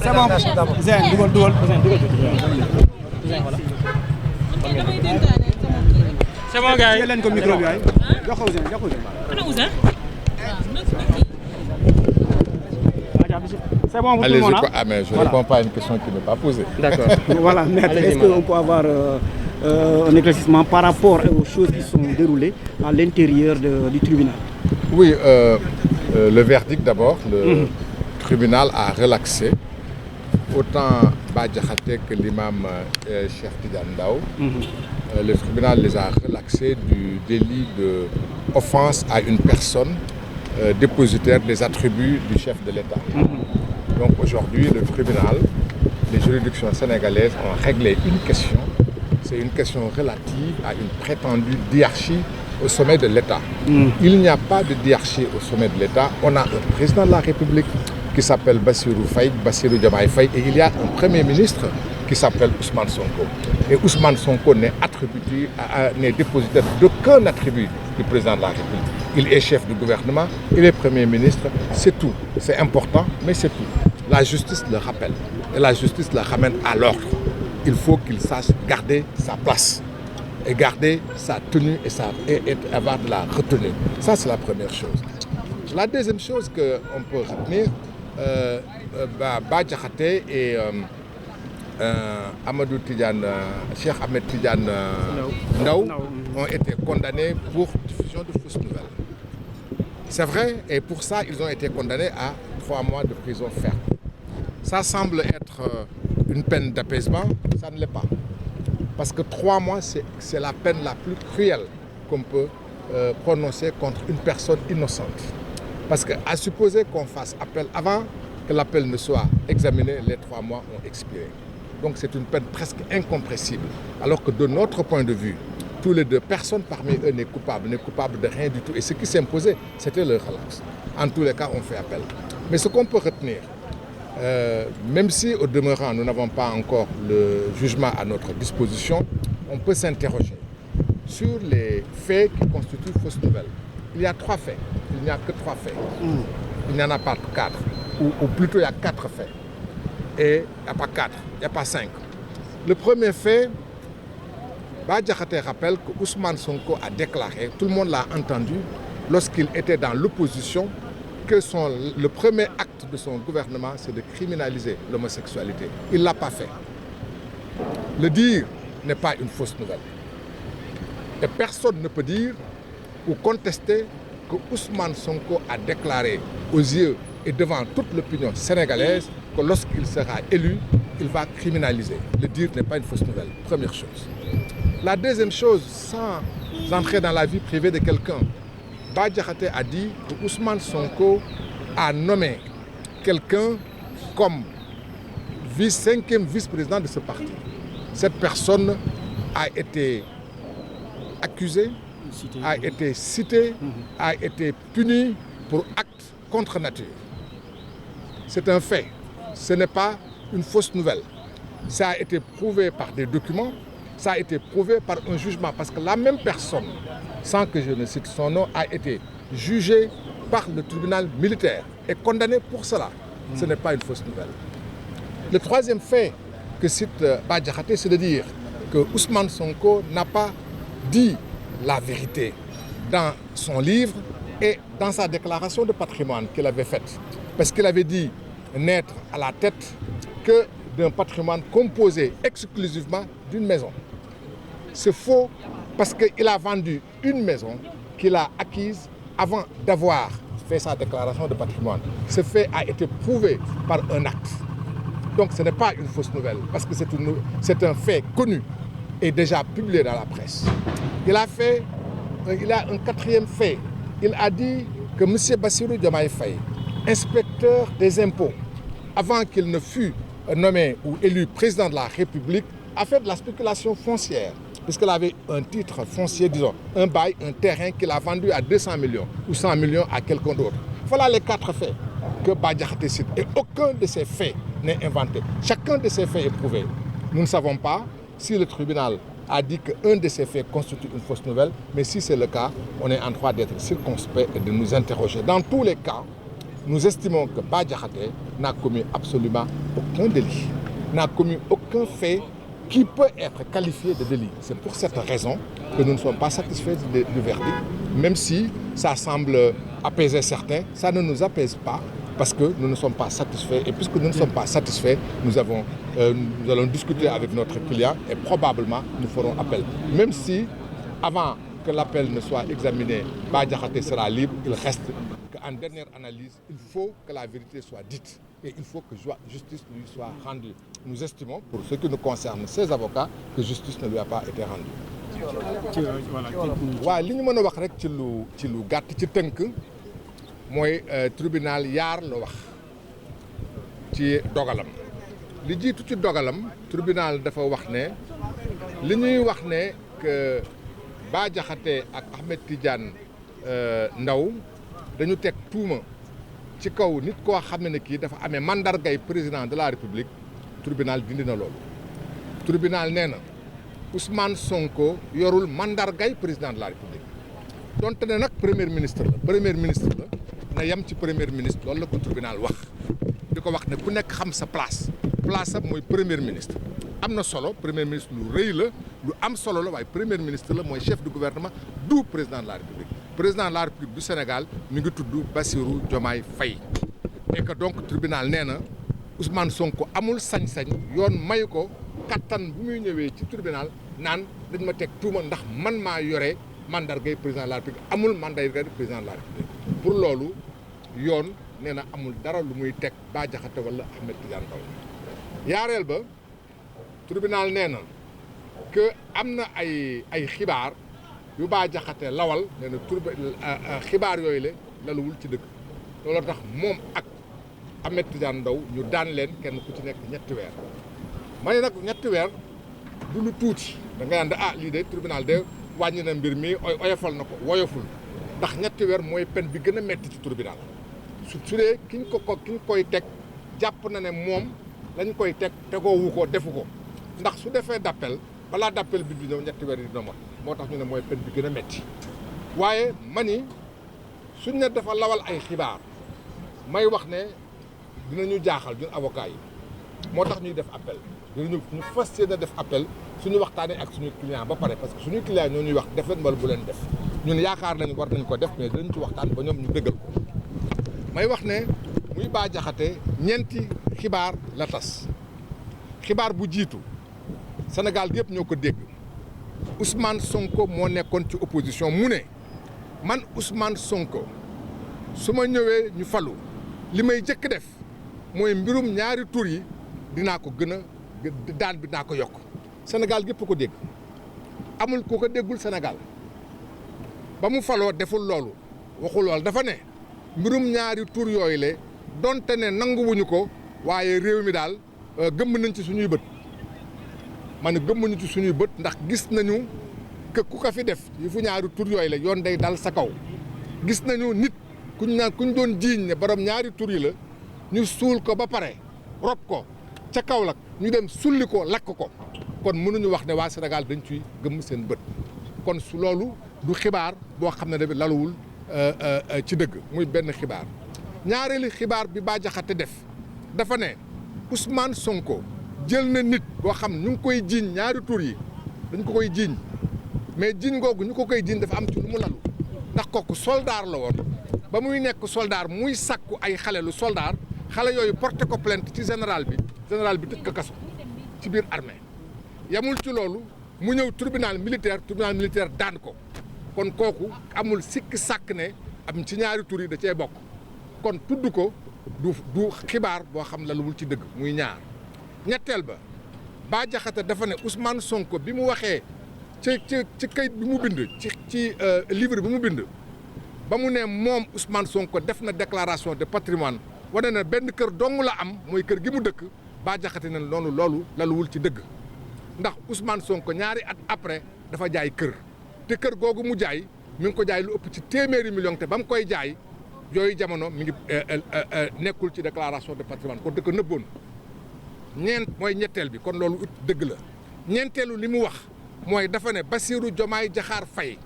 C'est bon. Zin, dugal. C'est bon gars yi. leen ko micro bi waay. jox ko Zin. Ana Ouzin. C'est bon pour tout le Allez-y, monde. ah, mais je ne réponds pas à une question qui n'est pas posée. D'accord. Voilà, maître, est-ce qu'on peut avoir un éclaircissement par rapport aux choses qui sont déroulées à l'intérieur du tribunal? Oui, le verdict d'abord, le tribunal a relaxé autant Badjakate que l'imam Cheikh Tidiane Ndao. Le tribunal les a relaxés du délit d'offense à une personne dépositaire des attributs du chef de l'État. Donc aujourd'hui, le tribunal, les juridictions sénégalaises ont réglé une question. C'est une question relative à une prétendue diarchie au sommet de l'État. Il n'y a pas de diarchie au sommet de l'État. On a un président de la République qui s'appelle Bassirou Diomaye Faye, et il y a un premier ministre qui s'appelle Ousmane Sonko. Et Ousmane Sonko n'est dépositaire d'aucun attribut du président de la République. Il est chef du gouvernement, il est premier ministre, c'est tout. C'est important, mais c'est tout. La justice le rappelle et la justice le ramène à l'ordre. Il faut qu'il sache garder sa place et garder sa tenue et avoir de la retenue. Ça, c'est la première chose. La deuxième chose qu'on peut retenir, Badjakate et Amadou Tidiane, Cheikh Ahmed Tidiane Ndao ont été condamnés pour diffusion de fausses nouvelles. C'est vrai, et pour ça, ils ont été condamnés à 3 mois de prison ferme. Ça semble être une peine d'apaisement, ça ne l'est pas. Parce que 3 mois, c'est la peine la plus cruelle qu'on peut prononcer contre une personne innocente. Parce qu'à supposer qu'on fasse appel avant que l'appel ne soit examiné, les 3 mois ont expiré. Donc c'est une peine presque incompressible. Alors que de notre point de vue, tous les deux, personne parmi eux n'est coupable de rien du tout. Et ce qui s'imposait, c'était le relax. En tous les cas, on fait appel. Mais ce qu'on peut retenir, même si au demeurant, nous n'avons pas encore le jugement à notre disposition, on peut s'interroger sur les faits qui constituent fausses nouvelles. Il y a 3 faits. Il n'y a que 3 faits. Il n'y en a pas 4. Ou plutôt, il y a 4 faits. Et il n'y a pas 4, il n'y a pas 5. Le premier fait, Badjakate rappelle que Ousmane Sonko a déclaré, tout le monde l'a entendu, lorsqu'il était dans l'opposition, que le premier acte de son gouvernement, c'est de criminaliser l'homosexualité. Il ne l'a pas fait. Le dire n'est pas une fausse nouvelle. Et personne ne peut dire ou contester que Ousmane Sonko a déclaré aux yeux et devant toute l'opinion sénégalaise que lorsqu'il sera élu, il va criminaliser. Le dire n'est pas une fausse nouvelle. Première chose. La deuxième chose, sans entrer dans la vie privée de quelqu'un, Badjakate a dit que Ousmane Sonko a nommé quelqu'un comme 5e vice-président de ce parti. Cette personne a été accusée, a été citée, a été punie pour acte contre nature. C'est un fait. Ce n'est pas une fausse nouvelle. Ça a été prouvé par des documents, ça a été prouvé par un jugement, parce que la même personne, sans que je ne cite son nom, a été jugée par le tribunal militaire et condamnée pour cela. Ce n'est pas une fausse nouvelle. Le troisième fait que cite Badjakate, c'est de dire que Ousmane Sonko n'a pas dit la vérité dans son livre et dans sa déclaration de patrimoine qu'il avait faite. Parce qu'il avait dit n'être à la tête que d'un patrimoine composé exclusivement d'une maison. C'est faux parce qu'il a vendu une maison qu'il a acquise avant d'avoir fait sa déclaration de patrimoine. Ce fait a été prouvé par un acte. Donc ce n'est pas une fausse nouvelle parce que c'est un fait connu et déjà publié dans la presse. Il a un 4e fait. Il a dit que M. Bassirou Diomaye Faye, inspecteur des impôts, avant qu'il ne fût nommé ou élu président de la République, a fait de la spéculation foncière, puisqu'il avait un titre foncier, disons, un bail, un terrain qu'il a vendu à 200 millions ou 100 millions à quelqu'un d'autre. Voilà les 4 faits que Badjakate cite. Et aucun de ces faits n'est inventé. Chacun de ces faits est prouvé. Nous ne savons pas si le tribunal a dit qu'un de ces faits constitue une fausse nouvelle, mais si c'est le cas, on est en droit d'être circonspect et de nous interroger. Dans tous les cas, nous estimons que Bah Diakhaté n'a commis absolument aucun délit, n'a commis aucun fait qui peut être qualifié de délit. C'est pour cette raison que nous ne sommes pas satisfaits du verdict, même si ça semble apaiser certains, ça ne nous apaise pas parce que nous ne sommes pas satisfaits. Et puisque nous ne sommes pas satisfaits, nous allons discuter avec notre client et probablement nous ferons appel. Même si, avant que l'appel ne soit examiné, Bah Diakhaté sera libre, il reste qu'en dernière analyse, il faut que la vérité soit dite. Et il faut que justice lui soit rendue. Nous estimons, pour ce qui nous concerne, ces avocats, que justice ne lui a pas été rendue. waaw li ñu mën a wax rek ci lu gàtt ci tënk mooy tribunal yaar la wax ci dogalam li jiitu ci dogalam tribunal dafa wax ne li ñuy wax ne que Bah Diakhaté ak Ahmed Tidiane Ndao dañu teg tuuma ci kaw nit koo xam ne kii dafa amee mandargay président de la république tribunal dindi na loolu tribunal nee na Ousmane Sonko yorul mandargay président de la république donte ne nag premier ministre la na yem ci premier ministre loolu la ko tribunal wax di ko wax ne ku nekk xam sa place am mooy premier ministre am na solo premier ministre lu rëy la lu am solo la waaye premier ministre la mooy chef du gouvernement du président de la république président de la république du Sénégal mi ngi tudd Bassirou Diomaye Faye et que donc tribunal nee na Ousmane Sonko amul sañ-sañ yoon mayu ko kattan bu muy ñëwee ci tribunal naan dañ ma teg tuuma ndax man maa yore mandargay président de la république amul mandargay président de la république pour loolu yoon nee na amul dara lu muy teg Bah Diakhaté wala Ahmed Tidiane Ndao yaareel ba tribunal nee na que am na ay xibaar yu Bah Diakhaté lawal nee na xibaar yooyu la laluwul ci dëgg loolu tax moom ak Ahmed Tidiane Ndao ñu daan leen kenn ku ci nekk 3 weer ma ne nag 3 weer du lu tuuti da ngay ànd lii de tribunal de wàññi na mbir mi oyofal na ko woyoful ndax 3 weer mooy peine bi gën a metti ci tribunal su dee kiñ koy teg jàpp na ne moom lañ koy teg tegoowu ko defu ko ndax su defee d'appel balaa d'appel bi di ñëw 3 weer yi dina moo tax ñu ne mooy peine bi gën a metti waaye mani suñ ne dafa lawal ay xibaar may wax ne dinañu jaaxal ñun avocat yi moo tax ñuy def appel ñu fas yéene def appel suñu waxtaanee ak suñu client ba pare parce que suñu client ñoo ñuy wax def leen wala bu leen def ñun yaakaar nañ war nañ ko def mais dinañ ci waxtaan ba ñoom ñu dëggal ko may wax ne muy Bah Diakhaté ñeenti xibaar la tas xibaar bu jiitu Sénégal gi yëpp ñoo ko dégg Ousmane Sonko moo nekkoon ci opposition mu ne man Ousmane Sonko su ma ñëwee ñu falu li may jëkk def mooy mbirum ñaari tur yi dinaa ko gën a daan bi dinaa ko yokk Sénégal gépp ko dégg amul ku ko déggul Sénégal ba mu faloo deful loolu waxul loolu dafa ne mbirum ñaari tur yooyu le donte ne nanguwuñu ko waaye réew mi daal gëmm nañ ci suñuy bët ma ne gëmmuñu ci suñuy bët ndax gis nañu que ku ko fi def yi fu ñaari tur yooyu la yoon day dal sa kaw gis nañu nit kuñ doon jiiñ ne borom ñaari tur yi la ñu suul ko ba pare rob ko ca Kaolack ñu dem sulli ko lakk ko kon mënuñu wax ne waa Sénégal dañ ciy gëmm seen bët kon su loolu du xibaar boo xam ne dafa laluwul ci dëgg muy benn xibaar ñaareelu xibaar bi Bah Diakhaté def dafa ne Ousmane Sonko jël na nit boo xam ñu ngi koy jiiñ ñaari tur yi dañ ko koy jiiñ mais jiiñ googu ñu ko koy jiiñ dafa am ci lu mu lalu ndax kooku soldaar la woon ba muy nekk soldaar muy sàkku ay xale lu soldaar xale yooyu porté ko plainte ci général bi tëj ko kaso ci biir armée yamul ci loolu mu ñëw tribunal militaire daan ko kon kooku amul sikki sàkk ne am ci ñaari tur yi da cee bokk kon tudd ko du xibaar boo xam la luwul ci dëgg muy ñaar ñetteel ba Bah Diakhaté dafa ne Ousmane Sonko bi mu waxee ci kayit bi mu bind ci livre bi mu bind ba mu ne moom Ousmane Sonko def na déclaration de patrimoine wane na benn kër dong la am mooy kër gi mu dëkk Bah Diakhaté ne loolu laluwul ci dëgg ndax Ousmane Sonko ñaari at après dafa jaay kër te kër googu mu jaay mi ngi ko jaay lu ëpp ci téeméeri million te ba mu koy jaay yooyu jamono mi ngi nekkul ci déclaration de patrimoine kon dëkk nëbboon mooy ñetteel bi kon loolu dëgg la ñeenteelu li mu wax mooy dafa ne Bassirou Diomaye Diakhar Faye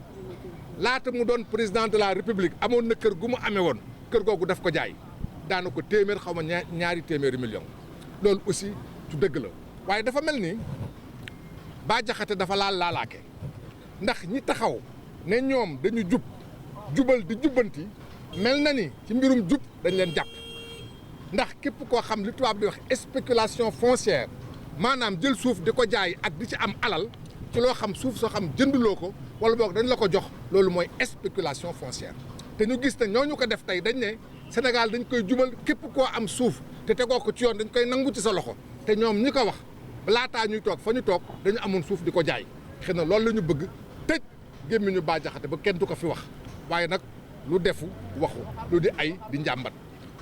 laata mu doon président de la république amoon na kër gu mu amee woon kër googu daf ko jaay daana ko téeméer xaw ma ñaari téeméeri million loolu aussi tu dëgg la waaye dafa mel ni Bah Diakhaté dafa laalaake ndax ñi taxaw ne ñoom dañu jubal di jubbanti mel na ni ci mbirum jub dañ leen jàpp ndax képp koo xam li tubaab di wax spéculation foncière maanaam jël suuf di ko jaay ak di ci am alal ci loo xam suuf soo xam jënduloo ko wala boog dañ la ko jox loolu mooy spéculation foncière te ñu gis ne ñooñu ko def tey dañ ne Sénégal dañ koy jubal képp koo am suuf te tegoo ko ci yoon dañ koy nangu ci sa loxo te ñoom ñi ko wax laataa ñuy toog fa ñu toog dañu amoon suuf di ko jaay xëy na loolu la ñu bëgg tëj gémmiñu Bah Diakhaté ba kenn du ko fi wax waaye nag lu defu waxu lu di ay di njàmbat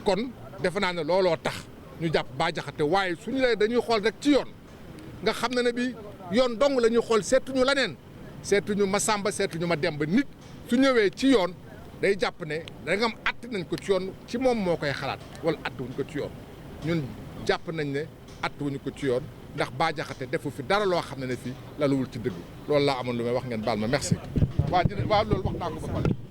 kon defe naa ne looloo tax ñu jàpp Bah Diakhaté waaye suñu lay dañuy xool rek ci yoon nga xam ne bi yoon dong la ñuy xool seetuñu leneen seetuñu ma Samba seetuñu ma Demba nit su ñëwee ci yoon day jàpp ne da nga am att nañ ko ci yoon ci moom moo koy xalaat wala att wuñ ko ci yoon ñun jàpp nañ ne att wuñu ko ci yoon ndax Bah Diakhaté defu fi dara loo xam ne fii laluwul ci dëgg loolu laa amoon lu may wax ngeen baal ma merci. waa loolu wax naa ko ba pare.